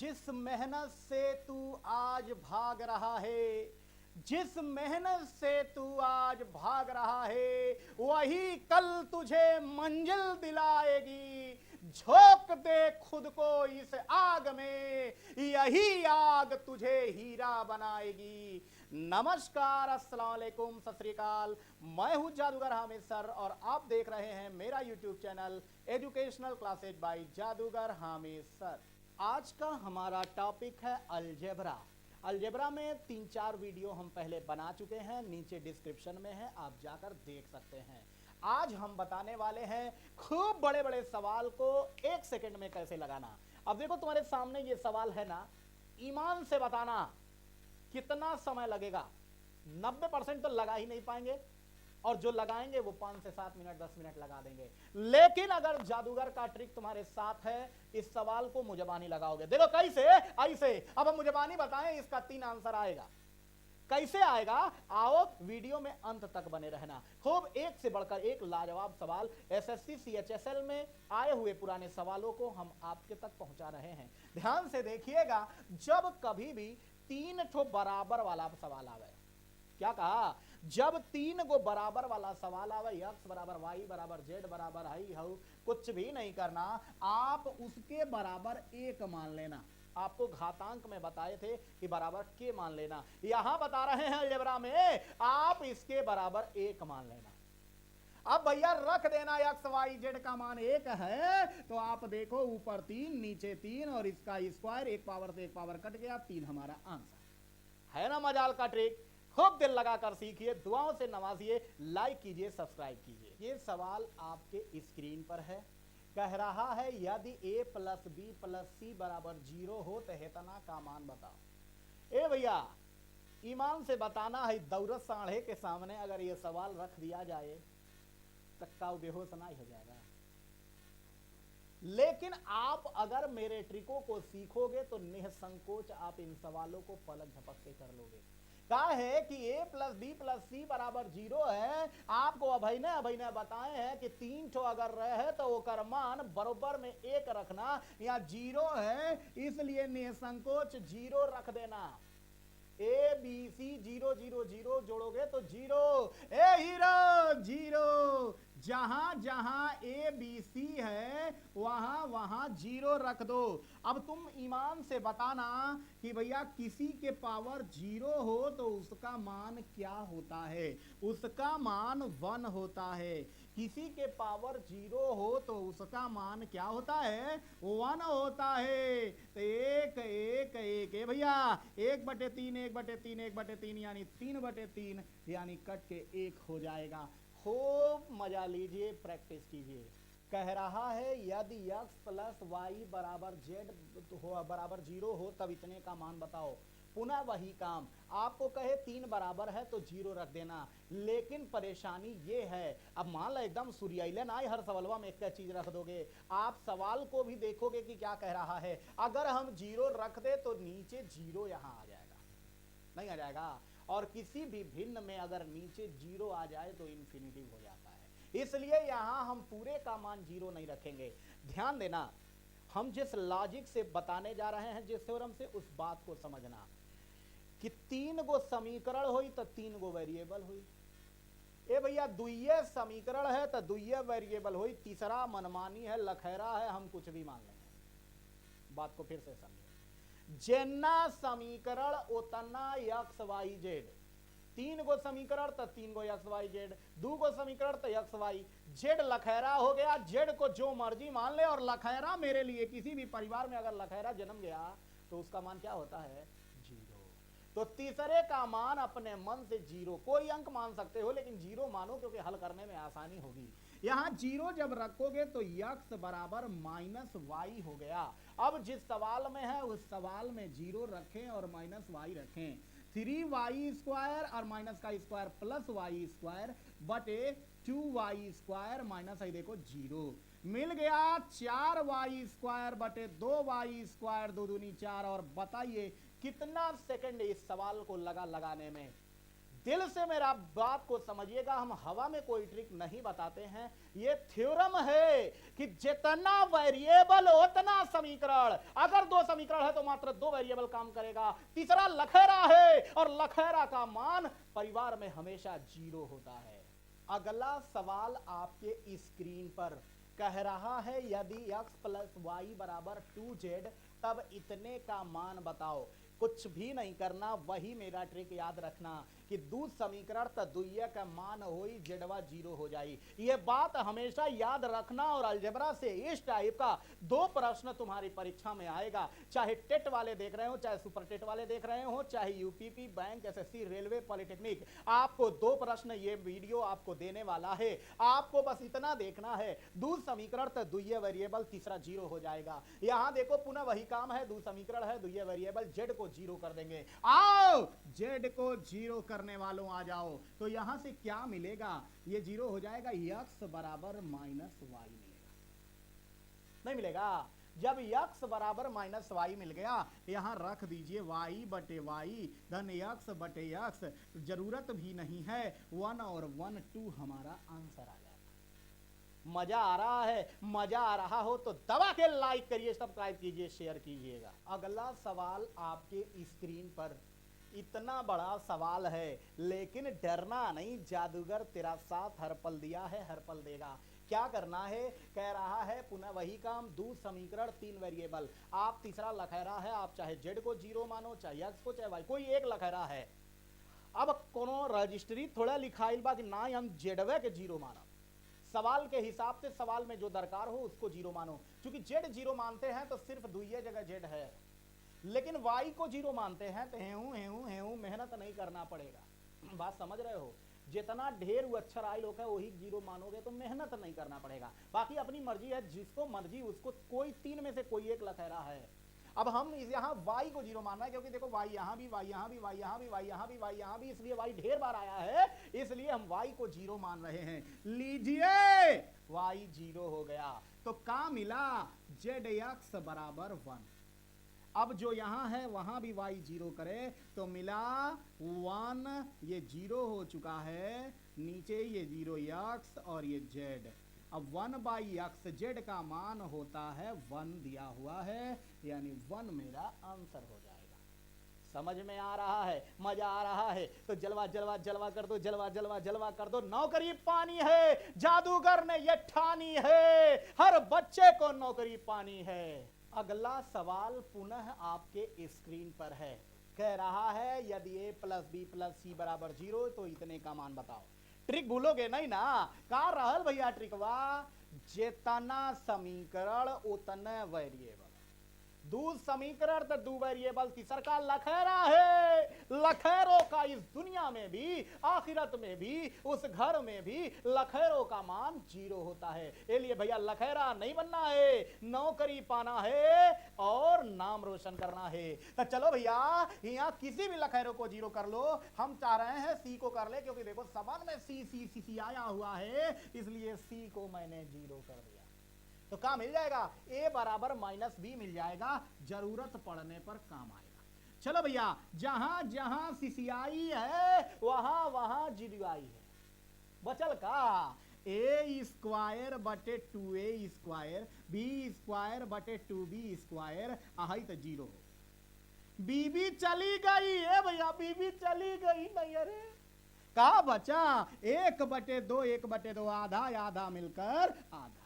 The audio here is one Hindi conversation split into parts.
जिस मेहनत से तू आज भाग रहा है, जिस मेहनत से तू आज भाग रहा है, वही कल तुझे मंजिल दिलाएगी। झोंक दे खुद को इस आग में, यही आग तुझे हीरा बनाएगी। नमस्कार, अस्सलाम वालेकुम, सत श्री अकाल। मैं हूं जादूगर हामिद सर और आप देख रहे हैं मेरा YouTube channel educational classes by Jadugar Hamid sir. आज का हमारा टॉपिक है अलजेब्रा। अलजेब्रा में 3-4 वीडियो हम पहले बना चुके हैं, नीचे डिस्क्रिप्शन में है, आप जाकर देख सकते हैं। आज हम बताने वाले हैं खूब बड़े बड़े सवाल को 1 सेकंड में कैसे लगाना। अब देखो तुम्हारे सामने ये सवाल है ना, ईमान से बताना कितना समय लगेगा। 90% तो लगा ही नहीं पाएंगे और जो लगाएंगे वो 5 से 7 मिनट 10 मिनट लगा देंगे। लेकिन अगर जादूगर का ट्रिक तुम्हारे साथ है, इस सवाल को मुजबानी लगाओगे। देखो कैसे, ऐसे। अब हम मुजबानी बताएं, इसका 3 आंसर आएगा। कैसे आएगा, आओ वीडियो में अंत तक बने रहना। खूब एक से बढ़कर एक लाजवाब सवाल एसएससी सीएचएसएल में आए हुए पुराने सवालों को हम आपके तक पहुंचा रहे हैं। ध्यान से देखिएगा, जब कभी भी 3 ठो बराबर वाला सवाल आवे, क्या कहा, जब 3 गो बराबर वाला सवाल आवे, x बराबर y बराबर z बराबर आई हाउ, कुछ भी नहीं करना, आप उसके बराबर 1 मान लेना। आपको घातांक में बताए थे कि बराबर के मान लेना, यहां बता रहे हैं अलजेब्रा में आप इसके बराबर 1 मान लेना। अब भैया रख देना x y z का मान 1 है तो आप देखो ऊपर 3 नीचे 3 और इसका स्क्वायर, एक पावर से एक पावर कट गया, 3 हमारा आंसर है ना। मजाल का ट्रिक खूब दिल लगाकर सीखिए, दुआओं से नवाजिए, लाइक कीजिए, सब्सक्राइब कीजिए। ये सवाल आपके स्क्रीन पर है, कह रहा है यदि a + b + c बराबर 0 हो तो हेतना का मान बताओ। ए भैया ईमान से बताना है, दौरत साढ़े के सामने अगर ये सवाल रख दिया जाए तक्का बेहोश नहीं हो जाएगा। लेकिन आप अगर मेरे ट्रिकों को सीखोगे तो निसंकोच आप इन सवालों को पलक झपक के कर लोगे। कहा है कि a + b + c बराबर 0 है। आपको अभय ने बताए हैं कि 3 ठो अगर रहे तो ओकर मान बरोबर में 1 रखना, या 0 है इसलिए निसंकोच 0 रख देना। ए बी सी 0 0 0 जोड़ोगे तो 0, ए हीरो 0। जहां जहां ए बी सी है वहां वहां 0 रख दो। अब तुम ईमान से बताना कि भैया किसी के पावर 0 हो तो उसका मान क्या होता है। उसका मान 1 होता है। किसी के पावर 0 हो तो उसका मान क्या होता है, 1 होता है। तो 1 1 1 है भैया, 1/3 1/3 1/3 यानी 3/3 यानी कट के 1 हो जाएगा। खूब मजा लीजिए, प्रैक्टिस कीजिए। कह रहा है यदि x + y बराबर z हो बराबर 0 हो तब इतने का मान बताओ। पुनः वही काम, आपको कहे 3 बराबर है तो 0 रख देना। लेकिन परेशानी ये है, अब मान लो एकदम सूर्याइले ना हर सवालवा में एक चीज रख दोगे, आप सवाल को भी देखोगे कि क्या कह रहा है। अगर हम 0 रख दे तो नीचे 0 यहां आ जाएगा, नहीं आ जाएगा। और किसी भी भिन्न में अगर नीचे 0 आ जाए तो इन्फिनिटिव हो जाता है। इसलिए यहां हम पूरे का मान 0 नहीं रखेंगे। ध्यान देना, हम जिस लॉजिक से बताने जा रहे हैं, जिस थ्योरम से, उस बात को समझना कि 3 गो समीकरण हुई तो 3 गो वेरिएबल हुई। ए भैया दुइये समीकरण है तो दुइये वेरिएबल हुई, तीसरा मनमानी है, लखेरा है, हम कुछ भी मान लेंगे। बात को फिर से समझे, जेना समीकरण उतना x y z, 3 गो समीकरण तो 3 गो x y z, 2 गो समीकरण तो x y z लखेरा हो गया। z को जो मर्जी मान ले, और लखेरा मेरे लिए किसी भी परिवार में अगर लखेरा जन्म गया तो उसका मान क्या होता है, 0। तो तीसरे का मान अपने मन से 0, कोई अंक मान सकते हो लेकिन 0 मानो क्योंकि हल करने में आसानी होगी। यहां 0 जब रखोगे तो x बराबर -y हो गया। अब जिस सवाल में है उस सवाल में 0 रखें और -y रखें। 3y² और माइनस का स्क्वायर प्लस y² बटे 2y² माइनस है, देखो 0 मिल गया। 4y² बटे 2y², 2 दूनी 4। और बताइए कितना सेकंड इस सवाल को लगाने में, दिल से मेरा बात को समझिएगा, हम हवा में कोई ट्रिक नहीं बताते हैं। ये थ्योरम है कि जितना वेरिएबल उतना समीकरण। अगर दो समीकरण है तो मात्र दो वेरिएबल काम करेगा। तीसरा लखेरा है और लखेरा का मान परिवार में हमेशा 0 होता है। अगला सवाल आपके स्क्रीन पर कह रहा है यदि x प्लस वाई बराबर 2z तब इतने का मान बताओ। कुछ भी नहीं करना, वही मेरा ट्रिक याद रखना कि दू समीकरण त दुइये का मान होई जेडवा 0 हो जाई। ये बात हमेशा याद रखना। और अलजेब्रा से इस टाइप का 2 प्रश्न तुम्हारी परीक्षा में आएगा, चाहे टेट वाले देख रहे हो, चाहे सुपर टेट वाले देख रहे हो, चाहे UPP, bank, SSC, railway, polytechnic. आपको 2 प्रश्न ये वीडियो आपको देने वाला है। आपको बस इतना देखना है, दू समीकरण त दुइये वेरिएबल, तीसरा 0 हो जाएगा। यहां देखो पुनः वही काम है, दू समीकरण है, दुइये वेरिएबल, जेड को 0 कर देंगे। आओ जेड को 0 करने वालों आ जाओ। तो यहां से क्या मिलेगा, ये 0 हो जाएगा, x बराबर माइनस वाई मिलेगा। नहीं मिलेगा। जब x बराबर माइनस वाई मिल गया, यहां रख दीजिए y बटे वाई धन x बटे x। जरूरत भी नहीं है, 1 और 1 2 हमारा आंसर आ जाएगा। मजा आ रहा है? मजा आ रहा हो तो दबा के लाइक करिए, सब्सक्राइब कीजिए, शेयर कीजिएगा। अगला सवाल आपके स्क्रीन पर, इतना बड़ा सवाल है लेकिन डरना नहीं, जादूगर तेरा साथ हर पल दिया है, हर पल देगा। क्या करना है, कह रहा है पुनः वही काम, दू समीकरण 3 वेरिएबल, आप तीसरा लखेरा है, आप चाहे जेड को 0 मानो, चाहे एक्स को, चाहे वाई, कोई एक लखेरा है। अब कोनो रजिस्ट्री थोड़ा लिखाइल बा कि ना हम जेडवे के 0 माना, सवाल के हिसाब से सवाल में जो दरकार हो उसको 0 मानो। क्योंकि जेड 0 मानते हैं तो सिर्फ दुइये जगह जेड है, लेकिन वाई को 0 मानते हैं तो हेऊ मेहनत नहीं करना पड़ेगा। बात समझ रहे हो? जितना ढेर अक्षर आए लोग है वही 0 मानोगे तो मेहनत नहीं करना पड़ेगा। बाकी अपनी मर्जी है, जिसको मर्जी उसको, कोई 3 में से कोई एक लखेरा है। अब हम इस यहाँ y को 0 मानना है, क्योंकि देखो y यहाँ भी, y यहाँ भी, y यहाँ भी, y यहाँ भी, y यहाँ भी, इसलिए y ढेर बार आया है, इसलिए हम y को 0 मान रहे हैं। लीजिए y 0 हो गया तो क्या मिला, zx बराबर 1। अब जो यहां है वहां भी y 0 करे तो मिला 1, ये 0 हो चुका है, नीचे ये 0x और ये z। अब 1/x z का मान होता है 1 दिया हुआ है, यानी 1 मेरा आंसर हो जाएगा। समझ में आ रहा है? मजा आ रहा है? तो जलवा जलवा जलवा कर दो, जलवा जलवा जलवा कर दो। नौकरी पानी है, जादूगर ने ये ठानी है, हर बच्चे को नौकरी पानी है। अगला सवाल पुनः आपके स्क्रीन पर है, कह रहा है यदि a प्लस बी प्लस सी बराबर 0 तो इतने का मान बताओ। ट्रिक भूलोगे नहीं ना? का रहल भैया ट्रिकवा, जितना समीकरण उतने वेरिएबल, दू समीकरण तो दू वेरिएबल, तीसर का लखेरा है। लखेरों का इस दुनिया में भी, आखिरत में भी, उस घर में भी लखेरों का मान 0 होता है। इसलिए भैया लखेरा नहीं बनना है, नौकरी पाना है और नाम रोशन करना है। तो चलो भैया यहाँ किसी भी लखेरों को 0 कर लो। हम चाह रहे हैं सी को कर ले, क्योंकि देखो सवाल में सी सी सी सी आया हुआ है, इसलिए सी को मैंने 0 कर दिया। तो क्या मिल जाएगा, a बराबर माइनस बी मिल जाएगा, जरूरत पड़ने पर काम आएगा। चलो भैया, जहां जहां सीसीआई है वहां वहां जीडीआई है। बचल का a स्क्वायर बटे 2a स्क्वायर, b स्क्वायर बटे 2b स्क्वायर, आई तो 0 हो। बीबी चली गई है भैया, बीबी चली गई नहीं, अरे कहा बचा 1/2, 1/2 आधा आधा मिलकर आधा।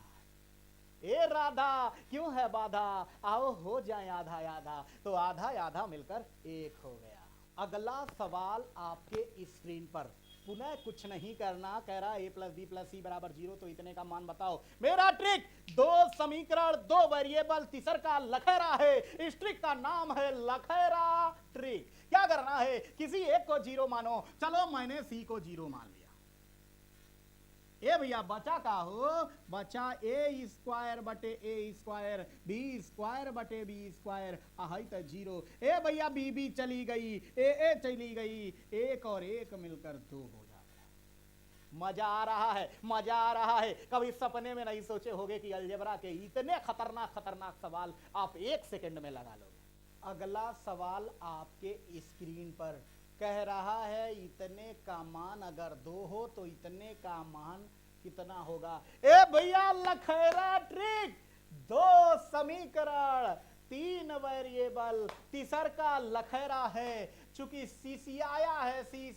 ए राधा क्यों है बाधा, आओ हो जाए आधा आधा, तो आधा आधा मिलकर 1 हो गया। अगला सवाल आपके स्क्रीन पर, पुनः कुछ नहीं करना, कह रहा a प्लस बी प्लस सी बराबर 0 तो इतने का मान बताओ। मेरा ट्रिक, 2 समीकरण 2 वेरिएबल, तीसर का लखेरा है। इस ट्रिक का नाम है लखेरा ट्रिक। क्या करना है, किसी एक को 0 मानो। चलो मैंने सी को 0 मान लिया। ए भैया बचा का हो, बचा a स्क्वायर बटे a स्क्वायर, b स्क्वायर बटे b स्क्वायर, आई तो 0। ए भैया बीबी चली गई, ए चली गई, 1 और 1 मिलकर 2 हो जाता है। मजा आ रहा है? मजा आ रहा है? कभी सपने में नहीं सोचे होगे कि अलजेब्रा के इतने खतरनाक खतरनाक सवाल आप 1 सेकंड में लगा लोगे। अगला सवाल आपके स्क्रीन पर कह रहा है इतने का मान अगर 2 हो तो इतने का मान कितना होगा। ए भैया लखैरा ट्रिक, 2 समीकरण 3 वेरिएबल, तीसर का लखैरा है, चूंकि सी आया है, सी,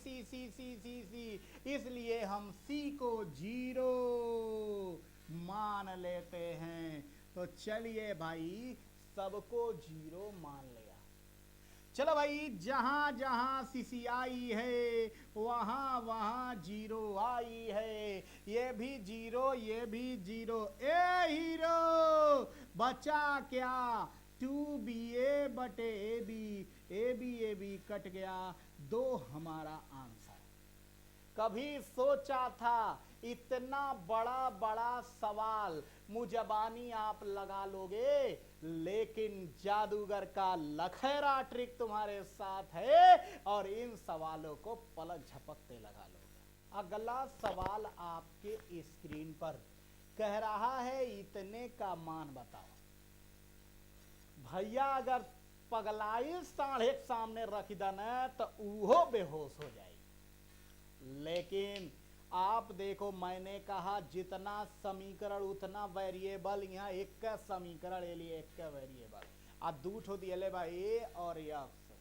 इसलिए हम सी को 0 मान लेते हैं। तो चलिए भाई सबको 0 मान लिया। चलो भाई जहां जहां सी आई है वहां वहां 0 आई है, ये भी 0 ये भी 0। ए हीरो बचा क्या, 2BA बटे AB कट गया, 2 हमारा आंसर। कभी सोचा था इतना बड़ा बड़ा सवाल मुजबानी आप लगा लोगे, लेकिन जादूगर का लखैरा ट्रिक तुम्हारे साथ है और इन सवालों को पलक झपकते लगा लोगे। अगला सवाल आपके स्क्रीन पर कह रहा है इतने का मान बताओ। भैया अगर पगलाई साढ़े सामने रख देना तो उहो बेहोश हो जाएगी। लेकिन आप देखो मैंने कहा जितना समीकरण उतना वेरिएबल, यहाँ एक का समीकरण ले लिए, एक का वेरिएबल आ दू ठो दिए भाई ए और यक्स,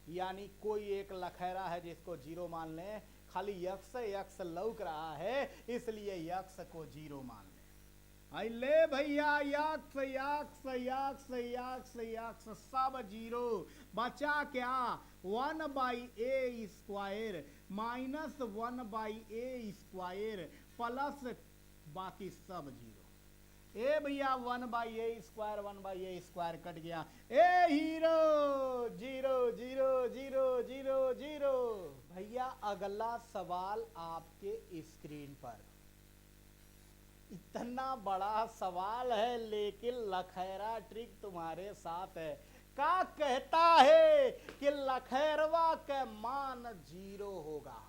यानी कोई एक लखैरा है जिसको 0 मान ले, खाली यक्स लौक रहा है इसलिए यक्स को 0 मान ले। आई ले भैया यक्स सब 0, बचा क्या 1/a² माइनस 1/a² प्लस बाकी सब 0। ए भैया 1/a² कट गया। ए हीरो 0 भैया अगला सवाल आपके स्क्रीन पर। इतना बड़ा सवाल है लेकिन लखैरा ट्रिक तुम्हारे साथ है। का कहता है कि लखैरवा के मान 0 होगा,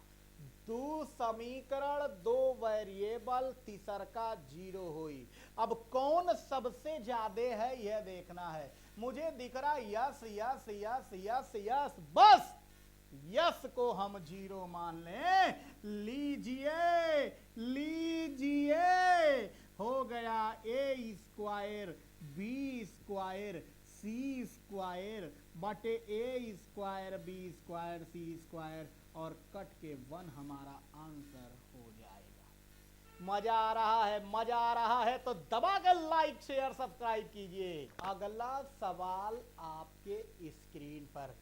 2 समीकरण 2 वेरिएबल तीसर का 0 हुई। अब कौन सबसे ज्यादा है यह देखना है। मुझे दिख रहा यस, बस यस को हम 0 मान लें। लीजिए हो गया A² B² C² बटे A² B² C² और कट के 1 हमारा आंसर हो जाएगा। मजा आ रहा है तो दबा कर लाइक शेयर सब्सक्राइब कीजिए। अगला सवाल आपके स्क्रीन पर।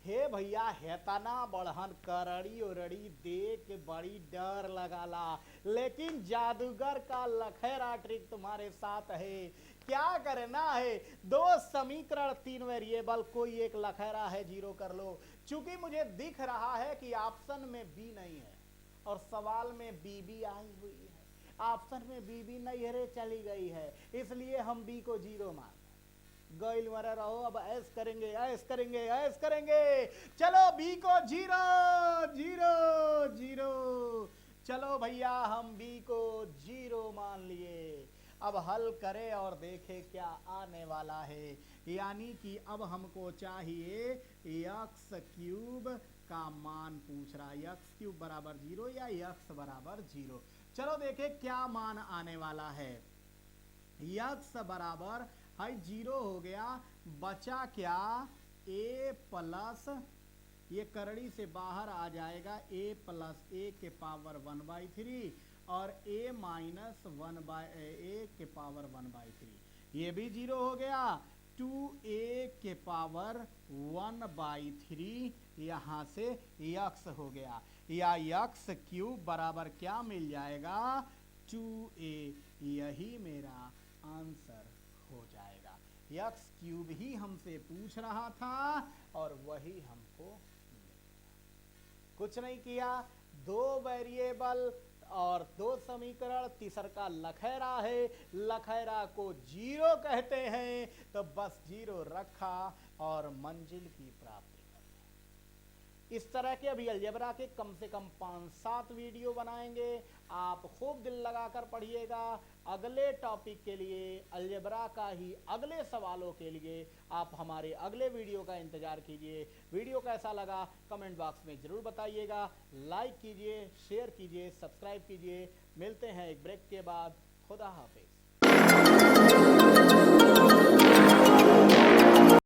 हे भैया हेतना बढ़न करड़ी उरड़ी देख बड़ी डर लगाला, लेकिन जादूगर का लखैरा ट्रिक तुम्हारे साथ है। क्या करना है, 2 समीकरण 3 वेरिएबल, कोई एक लखैरा है 0 कर लो। चूंकि मुझे दिख रहा है कि ऑप्शन में बी नहीं है और सवाल में बी आई हुई है, ऑप्शन में बी नहीं है, चली गई है, इसलिए हम बी को 0 मान गैल मरे रहो। अब ऐस करेंगे। चलो बी को 0। चलो भैया हम बी को 0 मान लिए। अब हल करें और देखें क्या आने वाला है। यानी कि अब हमको चाहिए x³ का मान पूछ रहा है, x³ बराबर 0 या x बराबर 0। चलो देखें क्या मान आने वाला है। x बराबर 0 हो गया, बचा क्या a प्लस, ये करड़ी से बाहर आ जाएगा, a प्लस a के पावर 1/3 और a माइनस 1/a के पावर 1/3, ये भी 0 हो गया। 2a के पावर 1/3 यहाँ से x हो गया, या x³ बराबर क्या मिल जाएगा 2a, यही मेरा आंसर हो जाएगा। x³ ही हमसे पूछ रहा था और वही हमको मिलेगा। कुछ नहीं किया, 2 वेरिएबल और 2 समीकरण, तीसर का लखैरा है, लखैरा को 0 कहते हैं, तो बस 0 रखा और मंजिल की प्राप्ति कर ली। इस तरह के अभी अलजेब्रा के कम से कम 5-7 वीडियो बनाएंगे। आप खूब दिल लगाकर पढ़िएगा। अगले टॉपिक के लिए, अलजेब्रा का ही अगले सवालों के लिए आप हमारे अगले वीडियो का इंतजार कीजिए। वीडियो कैसा लगा कमेंट बॉक्स में जरूर बताइएगा। लाइक कीजिए, शेयर कीजिए, सब्सक्राइब कीजिए। मिलते हैं एक ब्रेक के बाद। खुदा हाफिज।